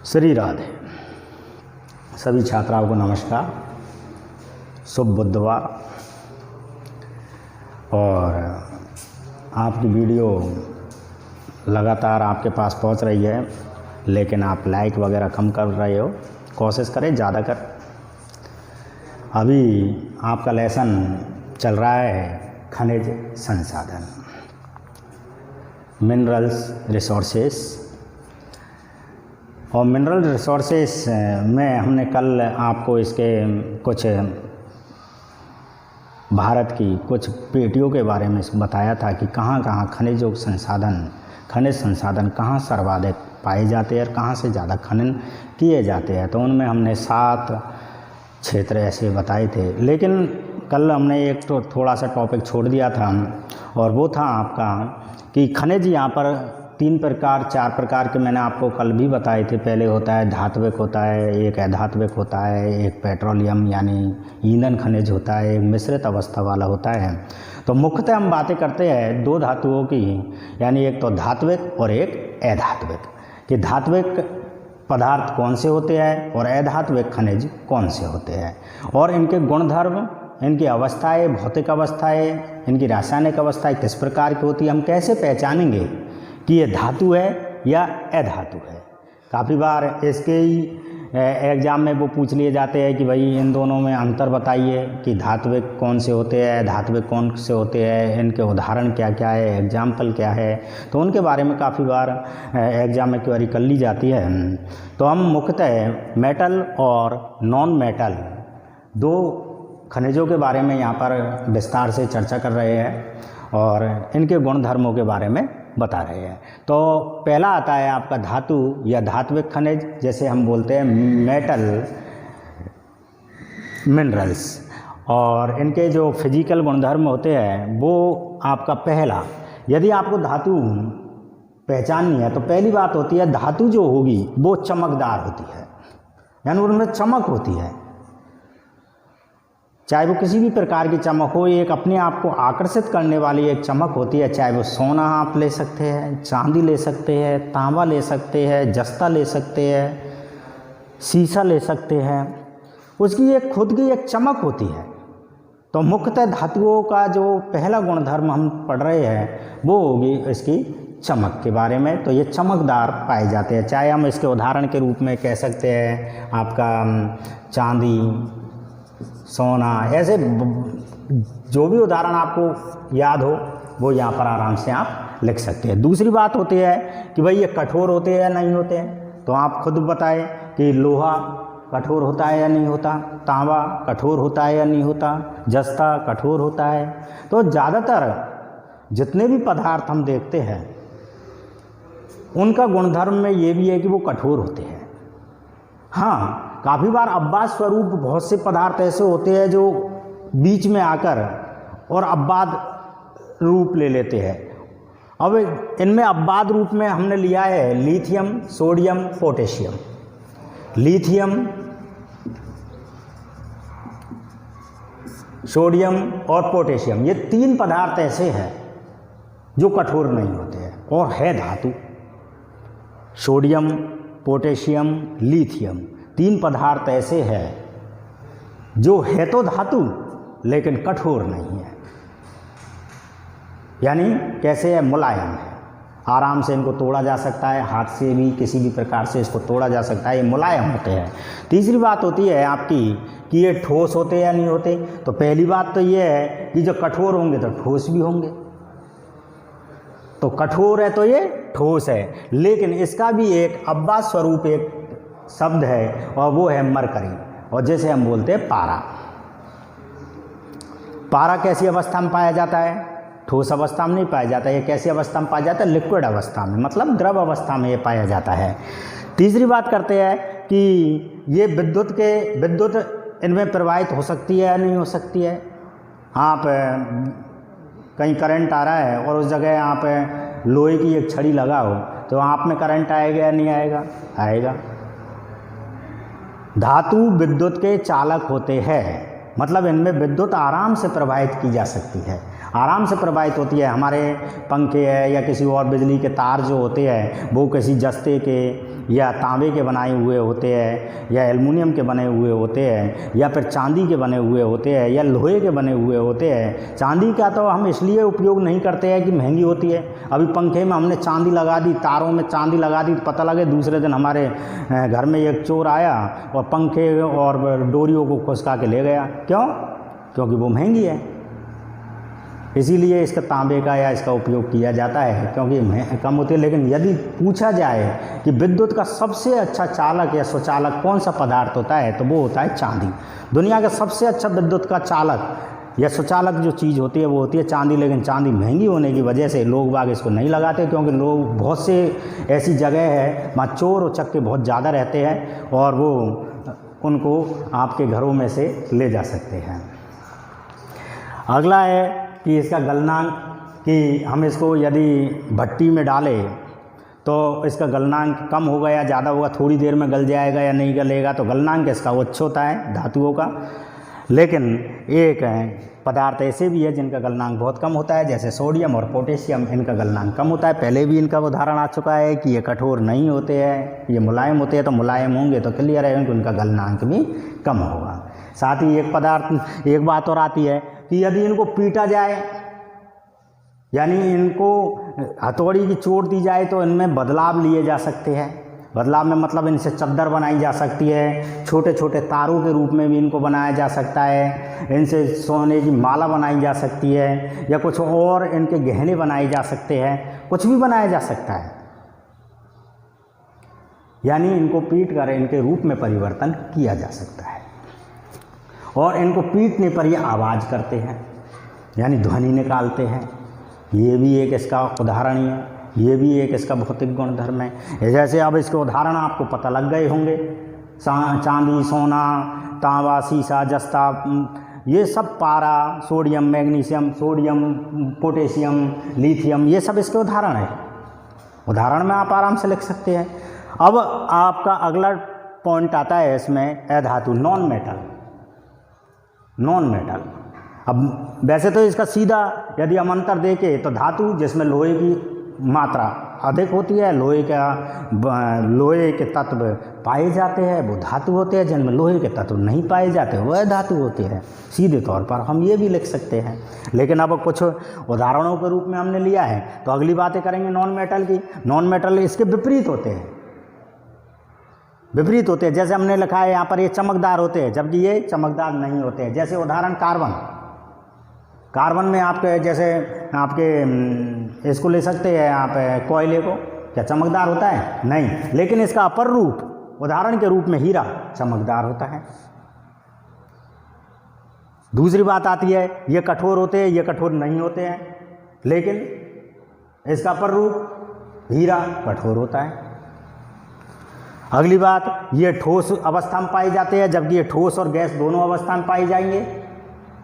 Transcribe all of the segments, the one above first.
श्री राधे। सभी छात्राओं को नमस्कार। शुभ बुधवार। और आपकी वीडियो लगातार आपके पास पहुंच रही है, लेकिन आप लाइक वगैरह कम कर रहे हो। कोशिश करें ज़्यादा कर। अभी आपका लेसन चल रहा है खनिज संसाधन, मिनरल्स रिसोर्सेस। और मिनरल रिसोर्सेस में हमने कल आपको इसके कुछ भारत की कुछ पेटियों के बारे में बताया था कि कहाँ कहाँ खनिज संसाधन कहाँ सर्वाधिक पाए जाते हैं और कहाँ से ज़्यादा खनन किए जाते हैं। तो उनमें हमने 7 क्षेत्र ऐसे बताए थे, लेकिन कल हमने एक तो थोड़ा सा टॉपिक छोड़ दिया था, और वो था आपका कि खनिज यहाँ पर 3 प्रकार 4 प्रकार के मैंने आपको कल भी बताए थे। पहले होता है धात्विक होता है, एक अधात्विक होता है, एक पेट्रोलियम यानी ईंधन खनिज होता है, एक मिश्रित अवस्था वाला होता है। तो मुख्यतः हम बातें करते हैं 2 धातुओं की, यानी एक तो धात्विक और एक अधात्विक, कि धात्विक पदार्थ कौन से होते हैं और अधात्विक खनिज कौन से होते हैं, और इनके गुणधर्म, इनकी अवस्थाएं, भौतिक अवस्थाएं, इनकी रासायनिक अवस्थाएं किस प्रकार की होती है, हम कैसे पहचानेंगे कि ये धातु है या अधातु है। काफ़ी बार इसके ही एग्ज़ाम में वो पूछ लिए जाते हैं कि भाई इन दोनों में अंतर बताइए कि धात्विक कौन से होते हैं, धात्विक कौन से होते हैं, इनके उदाहरण क्या क्या है, एग्जाम्पल क्या है। तो उनके बारे में काफ़ी बार एग्ज़ाम में क्वेरी कर ली जाती है। तो हम मुख्यतः मेटल और नॉन मेटल 2 खनिजों के बारे में यहाँ पर विस्तार से चर्चा कर रहे हैं और इनके गुणधर्मों के बारे में बता रहे हैं। तो पहला आता है आपका धातु या धात्विक खनिज, जैसे हम बोलते हैं मेटल मिनरल्स। और इनके जो फिजिकल गुणधर्म होते हैं वो आपका पहला, यदि आपको धातु पहचाननी है तो पहली बात होती है धातु जो होगी वो चमकदार होती है, यानी उनमें चमक होती है। चाहे वो किसी भी प्रकार की चमक हो, एक अपने आप को आकर्षित करने वाली एक चमक होती है। चाहे वो सोना आप ले सकते हैं, चांदी ले सकते हैं, तांबा ले सकते हैं, जस्ता ले सकते हैं, शीशा ले सकते हैं, उसकी एक खुद की एक चमक होती है। तो मुख्यतः धातुओं का जो पहला गुणधर्म हम पढ़ रहे हैं वो होगी इसकी चमक के बारे में। तो ये चमकदार पाए जाते हैं। चाहे हम इसके उदाहरण के रूप में कह सकते हैं आपका चांदी, सोना, ऐसे जो भी उदाहरण आपको याद हो वो यहाँ पर आराम से आप लिख सकते हैं। दूसरी बात होती है कि भाई ये कठोर होते हैं या नहीं होते हैं, तो आप खुद बताएं कि लोहा कठोर होता है या नहीं होता, तांबा कठोर होता है या नहीं होता, जस्ता कठोर होता है। तो ज़्यादातर जितने भी पदार्थ हम देखते हैं उनका गुणधर्म में ये भी है कि वो कठोर होते हैं। हाँ, काफ़ी बार अब्बाद स्वरूप बहुत से पदार्थ ऐसे होते हैं जो बीच में आकर और अब्बाद रूप ले लेते हैं। अब इनमें अब्बाद रूप में हमने लिया है lithium, sodium, potassium. Lithium, sodium और पोटेशियम, ये 3 पदार्थ ऐसे हैं जो कठोर नहीं होते हैं और है धातु। सोडियम, पोटेशियम, लिथियम 3 पदार्थ ऐसे हैं जो है तो धातु लेकिन कठोर नहीं है। यानी कैसे है, मुलायम है, आराम से इनको तोड़ा जा सकता है, हाथ से भी किसी भी प्रकार से इसको तोड़ा जा सकता है, ये मुलायम होते हैं। तीसरी बात होती है आपकी कि ये ठोस होते या नहीं होते। तो पहली बात तो ये है कि जो कठोर होंगे तो ठोस भी होंगे। तो कठोर है तो ये ठोस है, लेकिन इसका भी एक अब्बाद स्वरूप एक शब्द है और वो है मरकरी, और जैसे हम बोलते हैं पारा। पारा कैसी अवस्था में पाया जाता है? ठोस अवस्था में नहीं पाया जाता। ये कैसी अवस्था में पाया जाता है? लिक्विड अवस्था में, मतलब द्रव अवस्था में ये पाया जाता है। तीसरी बात करते हैं कि ये विद्युत इनमें प्रवाहित हो सकती है या नहीं हो सकती है। आप कहीं करंट आ रहा है और उस जगह आप लोहे की एक छड़ी लगाओ तो आप में करंट आएगा या नहीं आएगा? आएगा। धातु विद्युत के चालक होते हैं, मतलब इनमें विद्युत आराम से प्रवाहित की जा सकती है। आराम से प्रवाहित होती है। हमारे पंखे है या किसी और बिजली के तार जो होते हैं वो किसी जस्ते के या तांबे के बनाए हुए होते हैं या एल्युमिनियम के बने हुए होते हैं या फिर चांदी के बने हुए होते हैं या लोहे के बने हुए होते हैं। चांदी का तो हम इसलिए उपयोग नहीं करते हैं कि महंगी होती है। अभी पंखे में हमने चांदी लगा दी, तारों में चांदी लगा दी, पता लगे दूसरे दिन हमारे घर में एक चोर आया और पंखे और डोरियों को खुसका के ले गया। क्यों? क्योंकि वो महंगी है, इसीलिए इसका तांबे का या इसका उपयोग किया जाता है क्योंकि कम होती है। लेकिन यदि पूछा जाए कि विद्युत का सबसे अच्छा चालक या स्वचालक कौन सा पदार्थ होता है तो वो होता है चांदी। दुनिया का सबसे अच्छा विद्युत का चालक या स्वचालक जो चीज़ होती है वो होती है चांदी। लेकिन चांदी महंगी होने की वजह से लोग बाग इसको नहीं लगाते क्योंकि लोग बहुत से ऐसी जगह है वहाँ चोर और चक्के बहुत ज़्यादा रहते हैं और वो उनको आपके घरों में से ले जा सकते हैं। अगला है कि इसका गलनांक, कि हम इसको यदि भट्टी में डालें तो इसका गलनांक कम होगा या ज़्यादा होगा, थोड़ी देर में गल जाएगा या नहीं गलेगा। तो गलनांक इसका उच्च होता है धातुओं का। लेकिन एक पदार्थ ऐसे भी है जिनका गलनांक बहुत कम होता है, जैसे सोडियम और पोटेशियम, इनका गलनांक कम होता है। पहले भी इनका उदाहरण आ चुका है कि ये कठोर नहीं होते हैं, ये मुलायम होते हैं। तो मुलायम होंगे तो क्लियर है कि उनका गलनांक भी कम होगा। साथ ही एक बात और आती है कि यदि इनको पीटा जाए यानी इनको हथौड़ी की चोट दी जाए तो इनमें बदलाव लिए जा सकते हैं। बदलाव में मतलब इनसे चद्दर बनाई जा सकती है, छोटे छोटे तारों के रूप में भी इनको बनाया जा सकता है, इनसे सोने की माला बनाई जा सकती है या कुछ और इनके गहने बनाए जा सकते हैं, कुछ भी बनाया जा सकता है। यानी इनको पीट कर इनके रूप में परिवर्तन किया जा सकता है। और इनको पीटने पर ये आवाज़ करते हैं यानी ध्वनि निकालते हैं। ये भी एक इसका उदाहरण ही है, ये भी एक इसका भौतिक गुणधर्म है। जैसे अब इसके उदाहरण आपको पता लग गए होंगे, चांदी, सोना, तांबा, सीसा, जस्ता, ये सब पारा, sodium, magnesium, sodium, potassium, lithium, ये सब इसके उदाहरण है। उदाहरण में आप आराम से लिख सकते हैं। अब आपका अगला पॉइंट आता है इसमें अधातु, नॉन मेटल। नॉन मेटल, अब वैसे तो इसका सीधा यदि हम अंतर देखें तो धातु जिसमें लोहे की मात्रा अधिक होती है, लोहे के तत्व पाए जाते हैं वो धातु होते हैं, जिनमें लोहे के तत्व नहीं पाए जाते वह धातु होते हैं। सीधे तौर पर हम ये भी लिख सकते हैं। लेकिन अब कुछ उदाहरणों के रूप में हमने लिया है तो अगली बातें करेंगे नॉन मेटल की। नॉन मेटल इसके विपरीत होते हैं, विपरीत होते हैं। जैसे हमने लिखा है यहाँ पर ये चमकदार होते हैं जबकि ये चमकदार नहीं होते हैं। जैसे उदाहरण कार्बन, कार्बन में आपके जैसे आपके इसको ले सकते हैं आप कोयले को, क्या चमकदार होता है? नहीं। लेकिन इसका अपर रूप उदाहरण के रूप में हीरा चमकदार होता है। दूसरी बात आती है ये कठोर होते हैं, ये कठोर नहीं होते हैं, लेकिन इसका अपर रूप हीरा कठोर होता है। अगली बात, ये ठोस अवस्था में पाए जाते हैं जबकि ये ठोस और गैस दोनों अवस्था में पाए जाएंगे।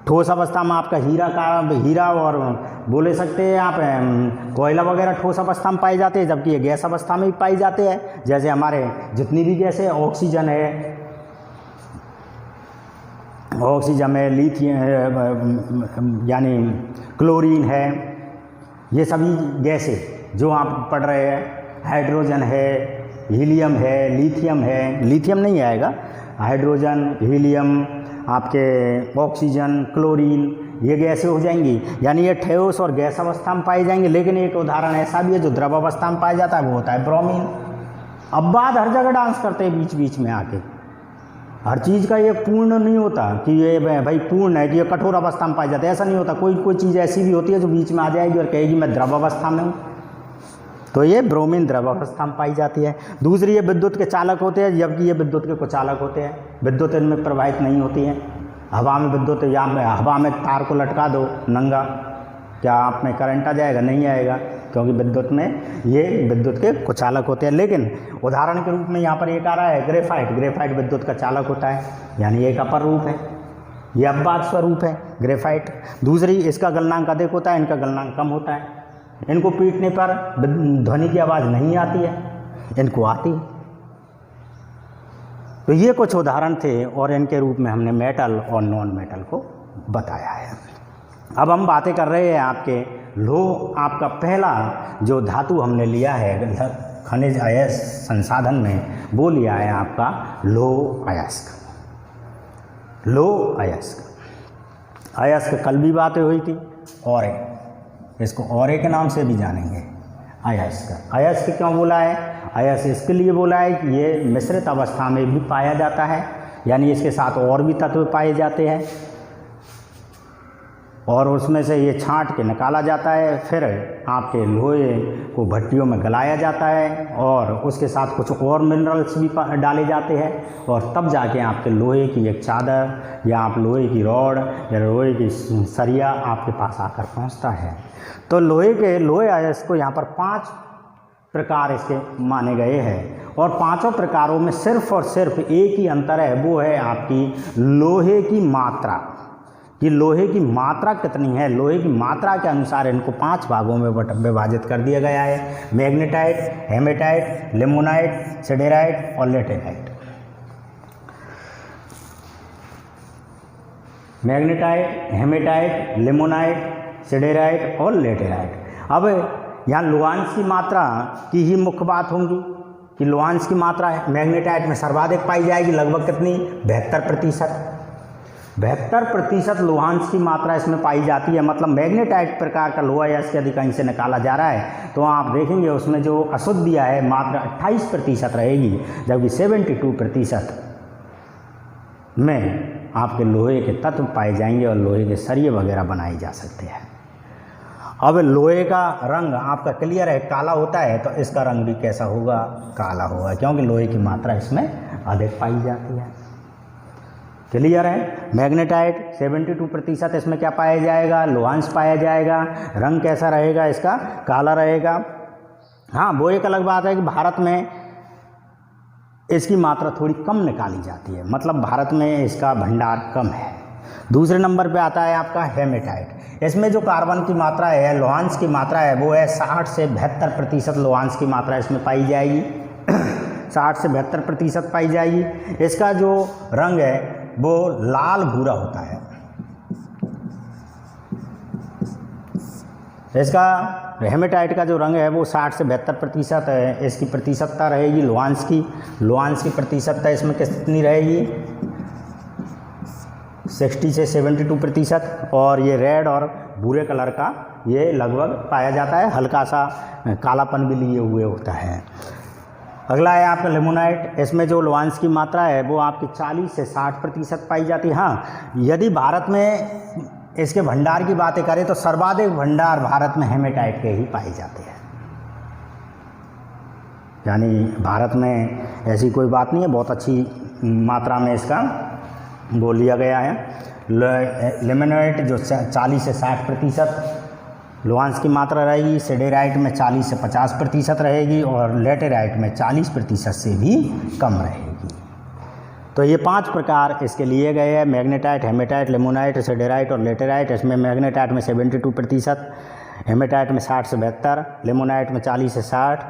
ठोस अवस्था में आपका हीरा और बोले सकते हैं आप कोयला वगैरह ठोस अवस्था में पाए जाते हैं जबकि ये गैस अवस्था में भी पाई जाते हैं। जैसे हमारे जितनी भी गैस है, ऑक्सीजन है, लिथियम यानी क्लोरीन है, ये सभी गैसें जो आप पढ़ रहे हैं, हाइड्रोजन है, हीलियम है, लिथियम है, लिथियम नहीं आएगा, हाइड्रोजन, हीलियम, आपके ऑक्सीजन, क्लोरीन, ये गैसें हो जाएंगी। यानी ये ठोस और गैस अवस्था में पाई जाएंगे। लेकिन एक उदाहरण ऐसा भी है जो द्रव अवस्था में पाया जाता है, वो होता है ब्रोमीन। अब बात हर जगह डांस करते हैं बीच बीच में आके। हर चीज़ का ये पूर्ण नहीं होता कि ये भाई पूर्ण है कि ये कठोर अवस्था में पाया जाता है, ऐसा नहीं होता। कोई चीज़ ऐसी भी होती है जो बीच में आ जाएगी और कहेगी मैं द्रव अवस्था में हूँ, तो ये ब्रोमीन द्रव अवस्था में पाई जाती है। दूसरी, ये विद्युत के चालक होते हैं जबकि ये विद्युत के कुचालक होते हैं। विद्युत इनमें प्रवाहित नहीं होती है। हवा में विद्युत, या हवा में तार को लटका दो नंगा, क्या आप में करंट आ जाएगा? नहीं आएगा, क्योंकि विद्युत में ये विद्युत के कुचालक होते हैं। लेकिन उदाहरण के रूप में यहाँ पर एक आ रहा है ग्रेफाइट। ग्रेफाइट विद्युत का चालक होता है, यानी एक अपर रूप है, ये अपवाद स्वरूप है ग्रेफाइट। दूसरी, इसका गलनांक अधिक होता है, इनका गलनांक कम होता है। इनको पीटने पर ध्वनि की आवाज़ नहीं आती है, इनको आती है। तो ये कुछ उदाहरण थे और इनके रूप में हमने मेटल और नॉन मेटल को बताया है। अब हम बातें कर रहे हैं आपके लौह, आपका पहला जो धातु हमने लिया है खनिज अयस्क संसाधन में, वो लिया है आपका लौह अयस्क। लौह अयस्क, अयस्क कल भी बातें हुई थी, और इसको और के नाम से भी जानेंगे अयस्क। अयस्क क्यों बोला है? अयस्क इसके लिए बोला है कि ये मिश्रित अवस्था में भी पाया जाता है, यानी इसके साथ और भी तत्व पाए जाते हैं और उसमें से ये छांट के निकाला जाता है, फिर आपके लोहे को भट्टियों में गलाया जाता है और उसके साथ कुछ और मिनरल्स भी डाले जाते हैं, और तब जाके आपके लोहे की एक चादर या आप लोहे की रॉड या लोहे की सरिया आपके पास आकर पहुंचता है। तो लोहे अयस्क को यहाँ पर 5 प्रकार इसके माने गए हैं, और 5 प्रकारों में सिर्फ और सिर्फ एक ही अंतर है, वो है आपकी लोहे की मात्रा। कि लोहे की मात्रा कितनी है, लोहे की मात्रा के अनुसार इनको 5 भागों में विभाजित कर दिया गया है। मैग्नेटाइट, हेमेटाइट, लिमोनाइट, सिडेराइट और laterite. Magnetite, hematite, limonite, siderite और लेटेराइट। अब यहाँ लोहांश की मात्रा की ही मुख्य बात होंगी कि लोहांश की मात्रा है मैग्नेटाइट में सर्वाधिक पाई जाएगी, लगभग कितनी? 72%। 72% लोहांश की मात्रा इसमें पाई जाती है। मतलब मैग्नेटाइट प्रकार का लोहा अयस्क यदि कहीं से निकाला जा रहा है तो आप देखेंगे उसमें जो अशुद्धियाँ है मात्रा 28% रहेगी, जबकि 72% में आपके लोहे के तत्व पाए जाएंगे और लोहे के सरिये वगैरह बनाए जा सकते हैं। अब लोहे का रंग आपका क्लियर है, काला होता है, तो इसका रंग भी कैसा होगा? काला होगा, क्योंकि लोहे की मात्रा इसमें अधिक पाई जाती है। क्लियर है? मैग्नेटाइट 72% इसमें क्या पाया जाएगा? लोहांश पाया जाएगा। रंग कैसा रहेगा इसका? काला रहेगा। हाँ, वो एक अलग बात है कि भारत में इसकी मात्रा थोड़ी कम निकाली जाती है, मतलब भारत में इसका भंडार कम है। दूसरे नंबर पे आता है आपका हेमेटाइट। इसमें जो कार्बन की मात्रा है, लोहांश की मात्रा है, वो है 60 से 72% लोहांश की मात्रा इसमें पाई जाएगी। 60 से 72% पाई जाएगी। इसका जो रंग है वो लाल भूरा होता है। इसका हेमेटाइट का जो रंग है वो 60 से 72% है। इसकी प्रतिशतता रहेगी लोहांश की प्रतिशतता इसमें कितनी रहेगी? 60 से 72%। और ये रेड और भूरे कलर का ये लगभग पाया जाता है, हल्का सा कालापन भी लिए हुए होता है। अगला है आपका लिमोनाइट। इसमें जो लोहांश की मात्रा है वो आपकी 40 से 60% पाई जाती है। हाँ, यदि भारत में इसके भंडार की बातें करें तो सर्वाधिक भंडार भारत में हेमेटाइट के ही पाए जाते हैं। यानी भारत में ऐसी कोई बात नहीं है, बहुत अच्छी मात्रा में इसका वो लिया गया है। लिमोनाइट जो 40 से 60% लोहांश की मात्रा रहेगी, सिडेराइट में 40 से 50% रहेगी और लेटेराइट में 40% से भी कम रहेगी। तो ये 5 प्रकार इसके लिए गए हैं, मैग्नेटाइट, हेमेटाइट, लिमोनाइट, सिडेराइट और लेटेराइट। इसमें मैग्नेटाइट में 72%, हेमेटाइट में 60 से 72, लिमोनाइट में 40 से 60,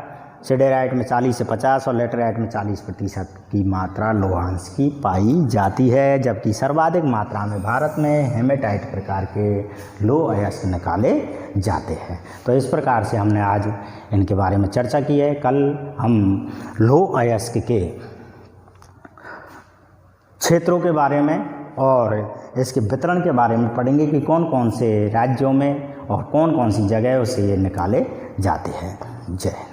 सिडेराइट में 40 से 50 और लेटेराइट में 40% की मात्रा लोहांश की पाई जाती है। जबकि सर्वाधिक मात्रा में भारत में हेमेटाइट प्रकार के लोह अयस्क निकाले जाते हैं। तो इस प्रकार से हमने आज इनके बारे में चर्चा की है। कल हम लोह अयस्क के क्षेत्रों के बारे में और इसके वितरण के बारे में पढ़ेंगे कि कौन कौन से राज्यों में और कौन कौन सी जगहों से ये निकाले जाते हैं। जय हिंद।